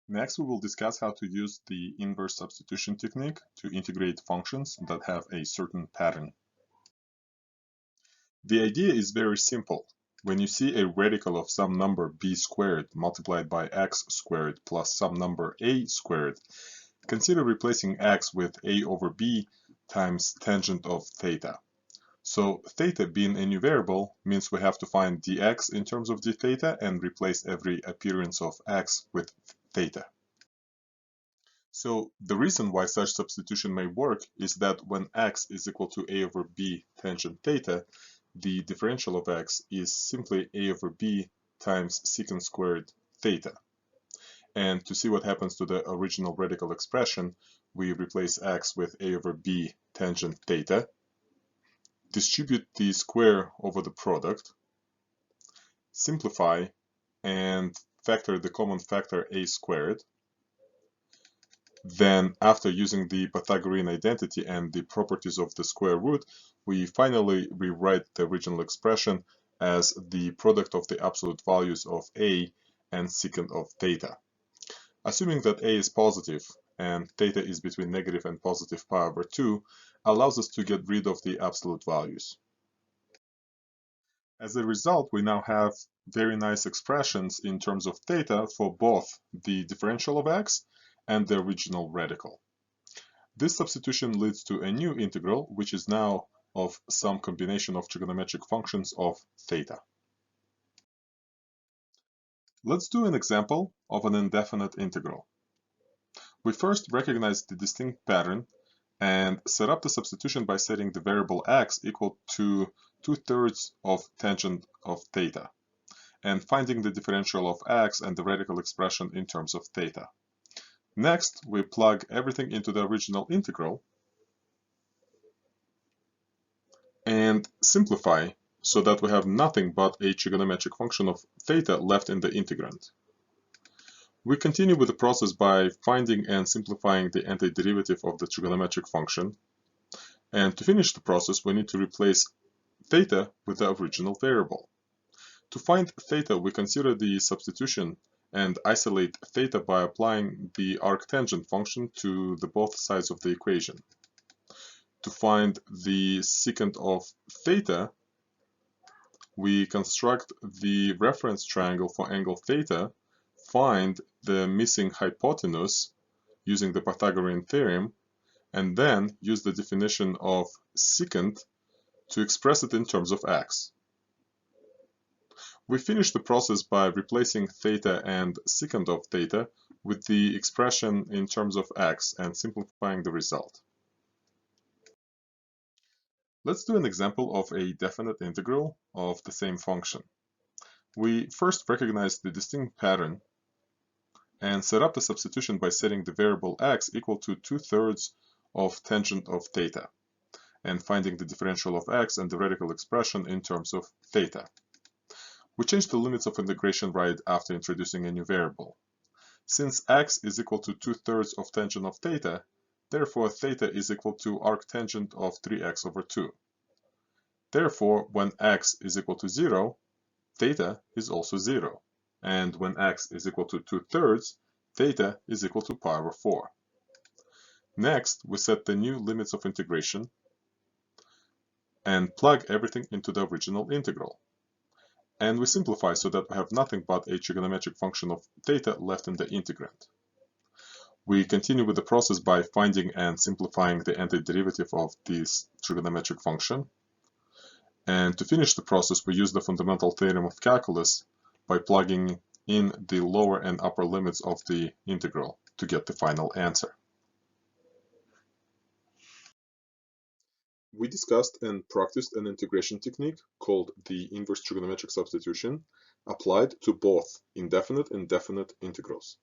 Next, we will discuss how to use the inverse substitution technique to integrate functions that have a certain pattern. The idea is very simple. When you see a radical of some number b squared multiplied by x squared plus some number a squared, consider replacing x with a over b times tangent of theta. So theta being a new variable means we have to find dx in terms of d theta and replace every appearance of x with theta. So the reason why such substitution may work is that when x is equal to a over b tangent theta, the differential of x is simply a over b times secant squared theta. And to see what happens to the original radical expression, we replace x with a over b tangent theta, distribute the square over the product, simplify, and factor the common factor a squared. Then, after using the Pythagorean identity and the properties of the square root, we finally rewrite the original expression as the product of the absolute values of a and secant of theta. Assuming that a is positive and theta is between negative and positive pi over 2, allows us to get rid of the absolute values. As a result, we now have very nice expressions in terms of theta for both the differential of x and the original radical. This substitution leads to a new integral, which is now of some combination of trigonometric functions of theta. Let's do an example of an indefinite integral. We first recognize the distinct pattern and set up the substitution by setting the variable x equal to 2/3 of tangent of theta, and finding the differential of x and the radical expression in terms of theta. Next, we plug everything into the original integral and simplify so that we have nothing but a trigonometric function of theta left in the integrand. We continue with the process by finding and simplifying the antiderivative of the trigonometric function. And to finish the process, we need to replace theta with the original variable. To find theta, we consider the substitution and isolate theta by applying the arctangent function to the both sides of the equation. To find the secant of theta, we construct the reference triangle for angle theta, find the missing hypotenuse using the Pythagorean theorem, and then use the definition of secant to express it in terms of x. We finish the process by replacing theta and secant of theta with the expression in terms of x and simplifying the result. Let's do an example of a definite integral of the same function. We first recognize the distinct pattern and set up the substitution by setting the variable x equal to 2/3 of tangent of theta, and finding the differential of x and the radical expression in terms of theta. We change the limits of integration right after introducing a new variable. Since x is equal to 2/3 of tangent of theta, therefore theta is equal to arctangent of 3x over 2. Therefore, when x is equal to 0, theta is also 0. And when x is equal to 2/3, theta is equal to pi over 4. Next, we set the new limits of integration and plug everything into the original integral. And we simplify so that we have nothing but a trigonometric function of theta left in the integrand. We continue with the process by finding and simplifying the antiderivative of this trigonometric function. And to finish the process, we use the fundamental theorem of calculus by plugging in the lower and upper limits of the integral to get the final answer. We discussed and practiced an integration technique called the inverse trigonometric substitution applied to both indefinite and definite integrals.